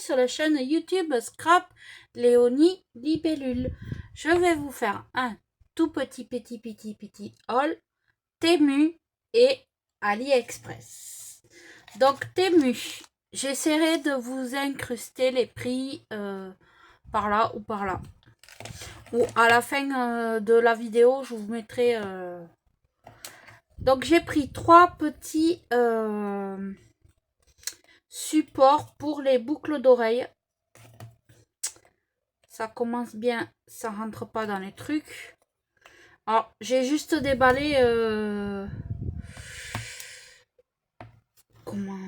sur la chaîne YouTube Scrap Léonie Libellule. Je vais vous faire un tout petit haul Temu et AliExpress. Donc Temu, j'essaierai de vous incruster les prix par là ou par là. Ou à la fin de la vidéo, je vous mettrai... Donc j'ai pris 3 petits supports pour les boucles d'oreilles. Ça commence bien, ça rentre pas dans les trucs. Alors j'ai juste déballé... Comment...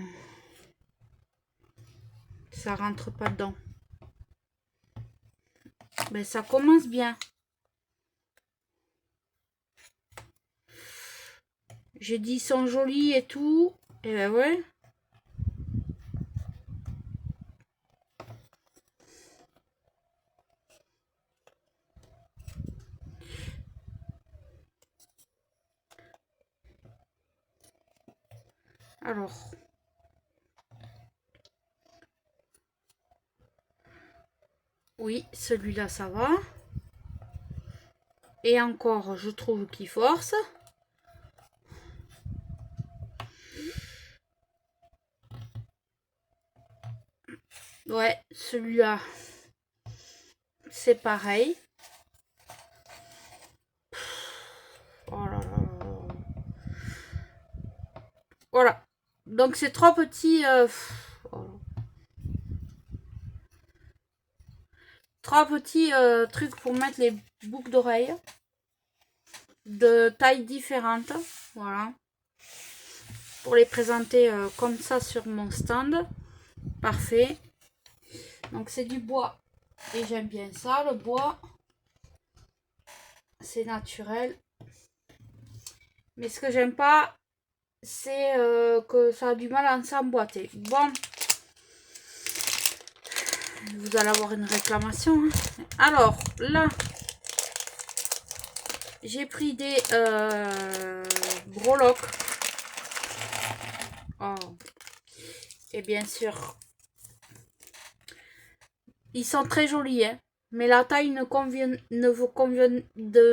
Ça rentre pas dedans. Mais ça commence bien. J'ai dit ils sont jolis et tout. Et ben ouais. Alors. Oui, celui-là ça va. Et encore, je trouve qu'il force. Ouais, celui-là, c'est pareil. Oh là là. Voilà. Donc, c'est 3 petits... trois petits trucs pour mettre les boucles d'oreilles. De tailles différentes. Voilà. Pour les présenter comme ça sur mon stand. Parfait. Donc, c'est du bois. Et j'aime bien ça, le bois. C'est naturel. Mais ce que j'aime pas, c'est que ça a du mal à s'emboîter. Bon, vous allez avoir une réclamation. Hein. Alors, là, j'ai pris des breloques. Oh. Et bien sûr, ils sont très jolis, hein. Mais la taille ne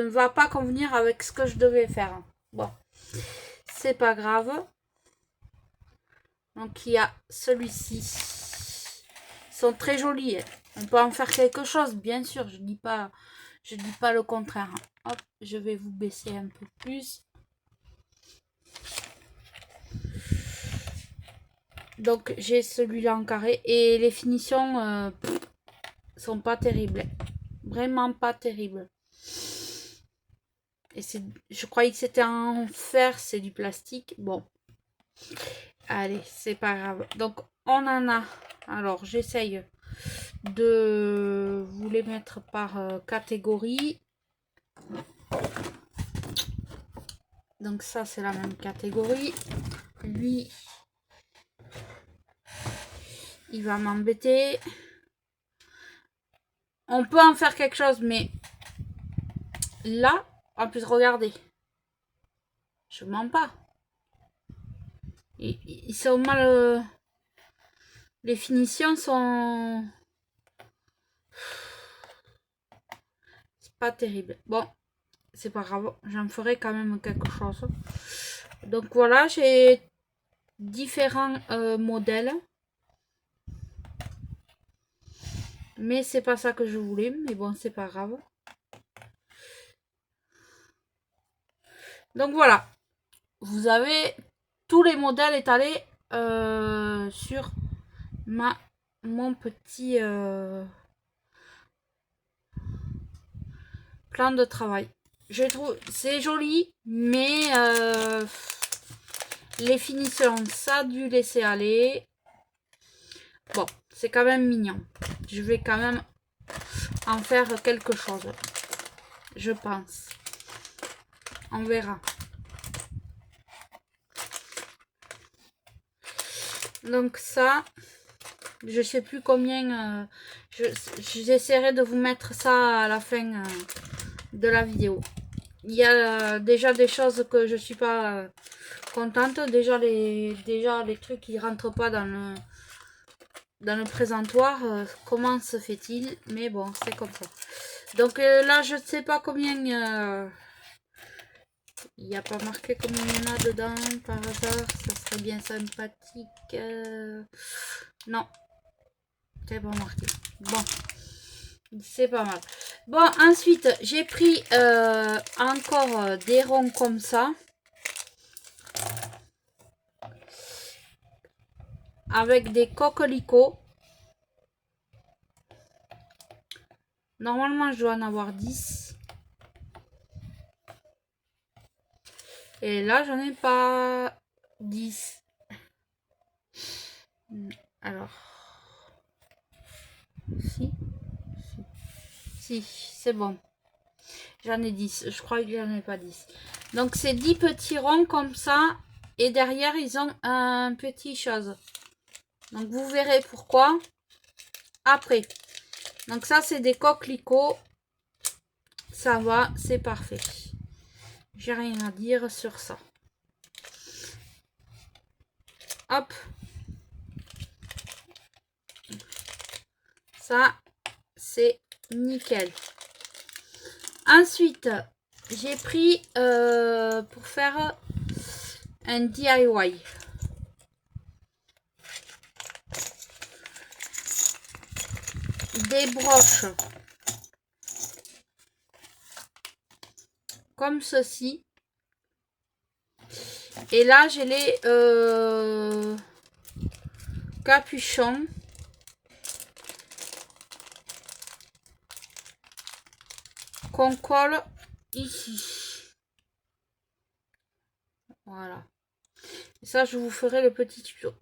va pas convenir avec ce que je devais faire. Bon, c'est pas grave. Donc il y a celui-ci. Ils sont très jolis. Hein. On peut en faire quelque chose, bien sûr. Je dis pas le contraire. Hop, je vais vous baisser un peu plus. Donc j'ai celui-là en carré et les finitions sont pas terribles. Vraiment pas terribles. Et je croyais que c'était en fer, c'est du plastique. Bon. Allez, c'est pas grave. Donc on en a. Alors j'essaye de vous les mettre par catégorie. Donc ça c'est la même catégorie. Lui, il va m'embêter. On peut en faire quelque chose, mais là, en plus, regardez. Je mens pas. Ils sont mal... les finitions sont... C'est pas terrible. Bon, c'est pas grave. J'en ferai quand même quelque chose. Donc voilà, j'ai différents modèles. Mais c'est pas ça que je voulais. Mais bon, c'est pas grave. Donc voilà. Vous avez tous les modèles étalés sur mon petit plan de travail. Je trouve c'est joli, mais les finitions, ça a dû laisser aller. Bon, c'est quand même mignon. Je vais quand même en faire quelque chose. Je pense. On verra. Donc ça, je sais plus combien. J'essaierai de vous mettre ça à la fin de la vidéo. Il y a déjà des choses que je suis pas contente. Déjà les trucs qui rentrent pas dans dans le présentoir. Comment se fait-il? Mais bon, c'est comme ça. Donc là, je ne sais pas combien... il n'y a pas marqué combien il y en a dedans, par hasard. Ça serait bien sympathique. Non. C'est pas marqué. Bon. C'est pas mal. Bon, ensuite, j'ai pris encore des ronds comme ça. Avec des coquelicots. Normalement, je dois en avoir 10. Et là, j'en ai pas 10. Alors. Si, c'est bon. J'en ai 10. Je crois que j'en ai pas 10. Donc, c'est 10 petits ronds comme ça. Et derrière, ils ont un petit chose. Donc, vous verrez pourquoi après. Donc, ça, c'est des coquelicots. Ça va, c'est parfait. J'ai rien à dire sur ça. Hop. Ça, c'est nickel. Ensuite, j'ai pris pour faire un DIY. Des broches. Comme ceci. Et là, j'ai les capuchons. Qu'on colle ici. Voilà. Et ça, je vous ferai le petit tuto.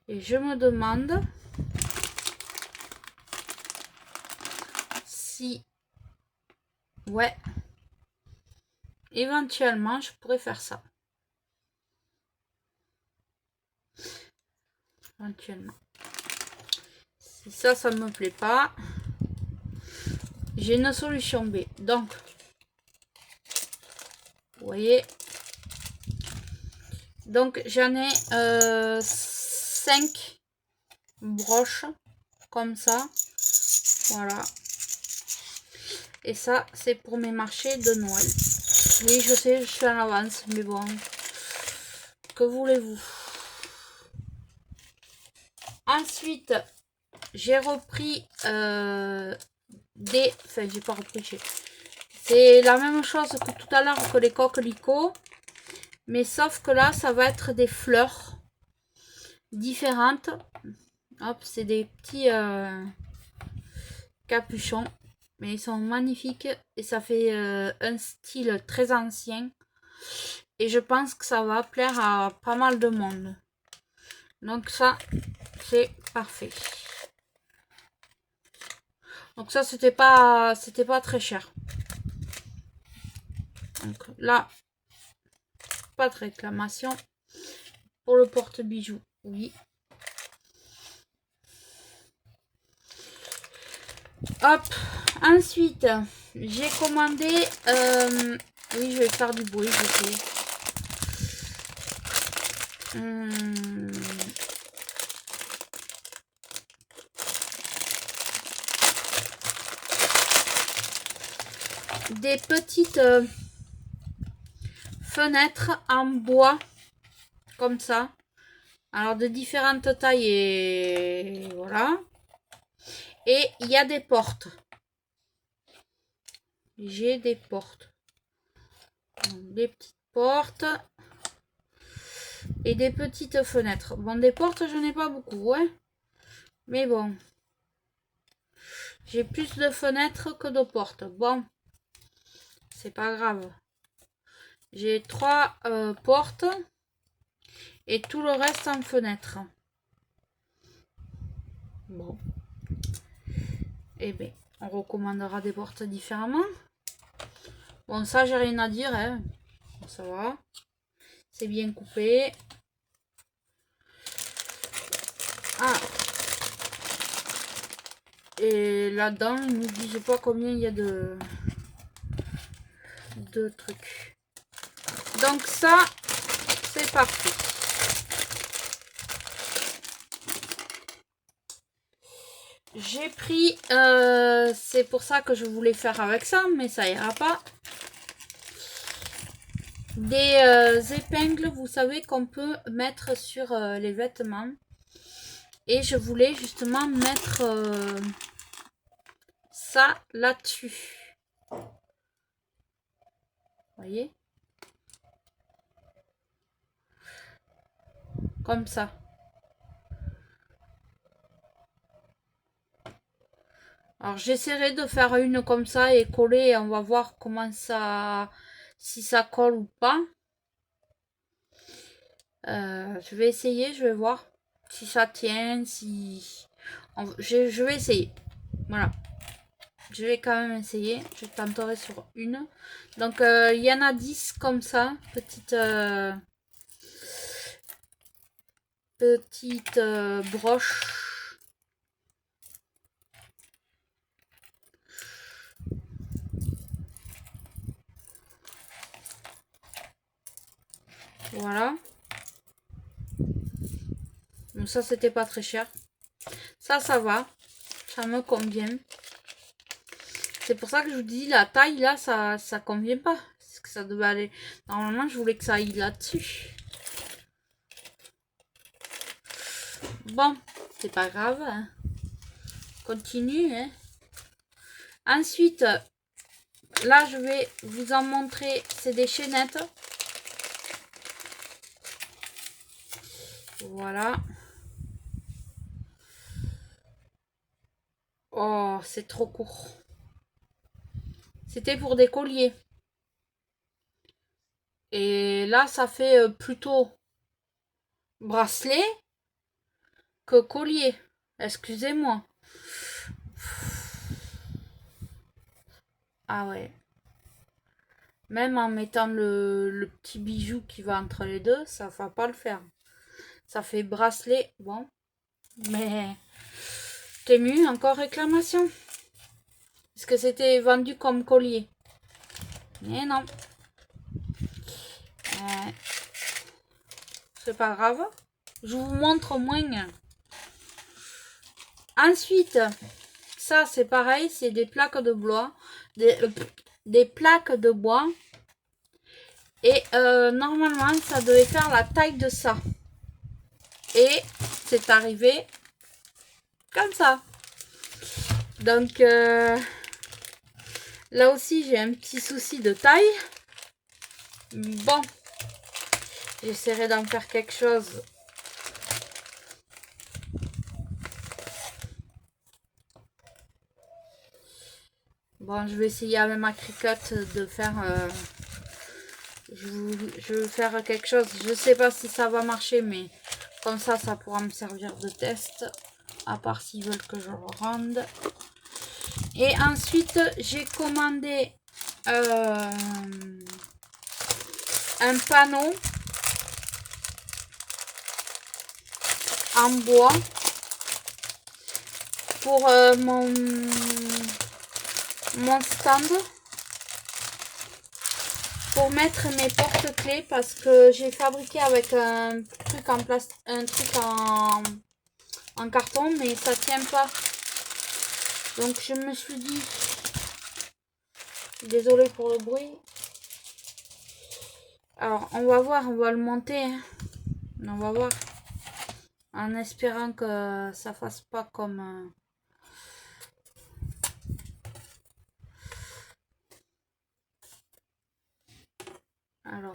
Et je me demande si... ouais. Éventuellement, je pourrais faire ça. Éventuellement. Si ça, ça me plaît pas, j'ai une solution B. Donc, vous voyez, donc j'en ai 5 broches comme ça. Voilà. Et ça, c'est pour mes marchés de Noël. Oui, je sais, je suis en avance, mais bon, que voulez-vous? Ensuite, j'ai repris des... Enfin, j'ai pas repris. C'est la même chose que tout à l'heure que les coquelicots. Mais sauf que là, ça va être des fleurs différentes. Hop, c'est des petits capuchons. Mais ils sont magnifiques. Et ça fait un style très ancien. Et je pense que ça va plaire à pas mal de monde. Donc ça, c'est parfait. Donc ça, c'était pas très cher. Donc là, pas de réclamation. Pour le porte-bijoux, oui. Hop, ensuite, j'ai commandé... oui, je vais faire du bruit, je sais. Des petites fenêtres en bois, comme ça. Alors, de différentes tailles et voilà. Et il y a des portes. J'ai des portes. Des petites portes. Et des petites fenêtres. Bon, des portes, je n'ai pas beaucoup, ouais. Mais bon. J'ai plus de fenêtres que de portes. Bon. C'est pas grave. J'ai 3 portes. Et tout le reste en fenêtre. Bon. Eh bien, on recommandera des portes différemment. Bon, ça, j'ai rien à dire. Hein. Ça va. C'est bien coupé. Ah. Et là-dedans, ils ne nous disent pas combien il y a de trucs. Donc ça, c'est parfait. J'ai pris, c'est pour ça que je voulais faire avec ça, mais ça ira pas. Des épingles, vous savez, qu'on peut mettre sur les vêtements. Et je voulais justement mettre ça là-dessus. Vous voyez? Comme ça. Alors j'essaierai de faire une comme ça et coller et on va voir comment ça, si ça colle ou pas. Je vais essayer, je vais voir si ça tient, si... Je vais essayer. Voilà. Je vais quand même essayer. Je tenterai sur une. Donc il y en a 10 comme ça. Petite broche. Voilà. Donc ça, c'était pas très cher. Ça va. Ça me convient. C'est pour ça que je vous dis, la taille, là, ça convient pas. Parce que ça devait aller... Normalement, je voulais que ça aille là-dessus. Bon, c'est pas grave. Hein. Continue. Hein. Ensuite, là, je vais vous en montrer. C'est des chaînettes. Voilà. Oh, c'est trop court. C'était pour des colliers. Et là, ça fait plutôt bracelet que collier. Excusez-moi. Ah ouais. Même en mettant le petit bijou qui va entre les deux, ça va pas le faire. Ça fait bracelet. Bon. Mais Temu, encore réclamation. Est-ce que c'était vendu comme collier? Mais non. C'est pas grave. Je vous montre moins. Ensuite, ça c'est pareil, c'est des plaques de bois. Des plaques de bois. Et normalement, ça devait faire la taille de ça. Et c'est arrivé comme ça. Donc, là aussi, j'ai un petit souci de taille. Bon, j'essaierai d'en faire quelque chose. Bon, je vais essayer avec ma Cricut de faire... je vais faire quelque chose. Je sais pas si ça va marcher, mais comme ça pourra me servir de test. À part s'ils veulent que je le rende. Et ensuite, j'ai commandé un panneau en bois pour mon stand, pour mettre mes porte-clés, parce que j'ai fabriqué avec un truc en plastique, un truc en carton, mais ça tient pas. Donc je me suis dit, désolée pour le bruit. Alors on va voir, on va le monter, hein. On va voir, en espérant que ça fasse pas comme alors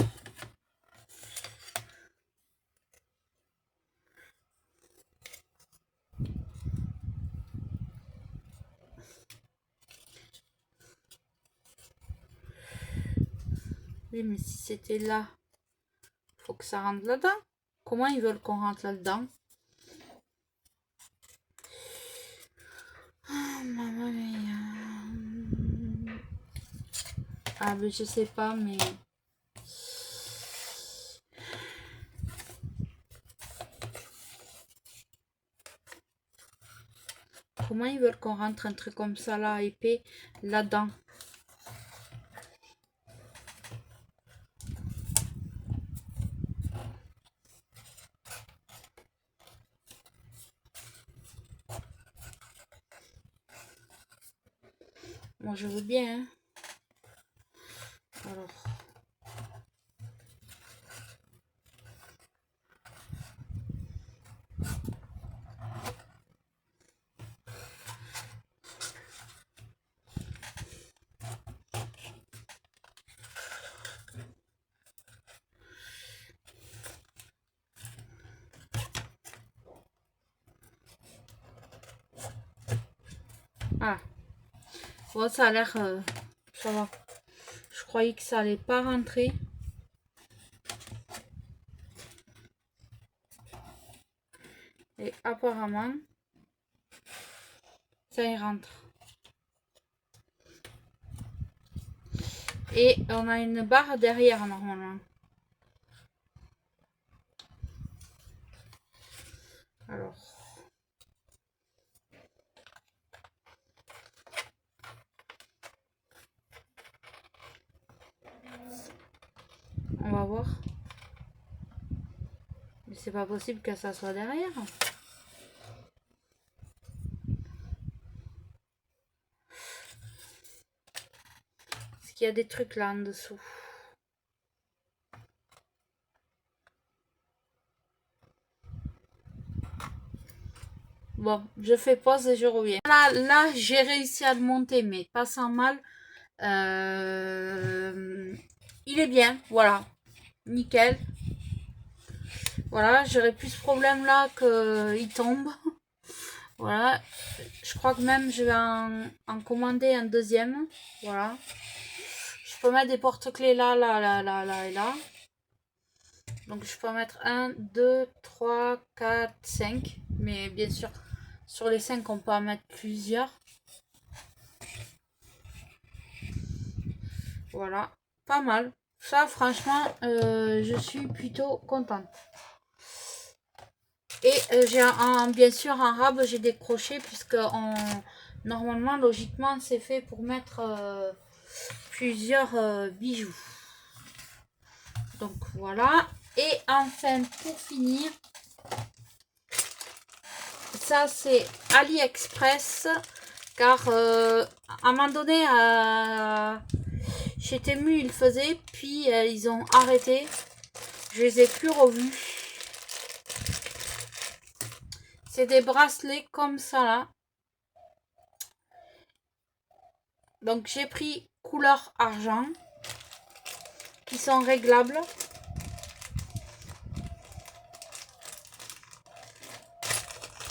oui, mais si c'était là, faut que ça rentre là-dedans. Comment ils veulent qu'on rentre là-dedans? Ah, maman mia. Ah, mais je sais pas, mais... Comment ils veulent qu'on rentre un truc comme ça, là, épais, là-dedans? Moi je veux bien. Hein. Alors. Ah. Bon, ça a l'air... ça va. Je croyais que ça allait pas rentrer. Et apparemment, ça y rentre. Et on a une barre derrière normalement. Alors. On va voir. Mais c'est pas possible que ça soit derrière. Parce qu'il y a des trucs là en dessous. Bon, je fais pause et je reviens. Là j'ai réussi à le monter, mais pas sans mal. Il est bien, voilà. Nickel. Voilà, j'aurais plus ce problème là qu'il tombe. Voilà. Je crois que même je vais en commander un deuxième. Voilà. Je peux mettre des porte-clés là, et là. Donc je peux en mettre 1, 2, 3, 4, 5. Mais bien sûr, sur les 5, on peut en mettre plusieurs. Voilà. Pas mal. Ça, franchement, je suis plutôt contente. Et j'ai bien sûr en rab, j'ai des crochets puisque normalement, logiquement, c'est fait pour mettre plusieurs bijoux. Donc voilà. Et enfin, pour finir, ça c'est AliExpress. Car à un moment donné, chez Temu, ils faisaient, puis ils ont arrêté. Je les ai plus revus. C'est des bracelets comme ça là. Donc j'ai pris couleur argent. Qui sont réglables.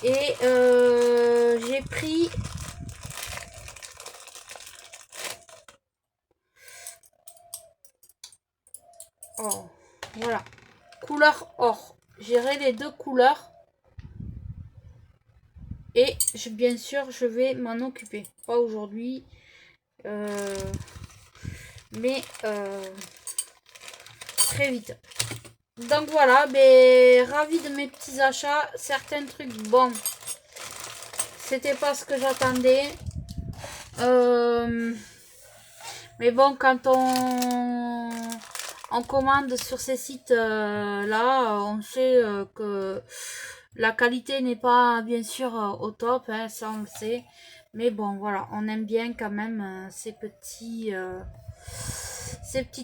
Et j'ai pris oh, voilà, couleur or. J'irai les deux couleurs. Et bien sûr, je vais m'en occuper. Pas aujourd'hui. Mais très vite. Donc voilà, ravi de mes petits achats. Certains trucs, bon, c'était pas ce que j'attendais. Mais bon, quand on commande sur ces sites là, on sait que la qualité n'est pas bien sûr au top, hein, ça on le sait. Mais bon, voilà, on aime bien quand même ces petites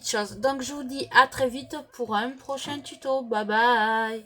choses. Donc je vous dis à très vite pour un prochain tuto. Bye bye.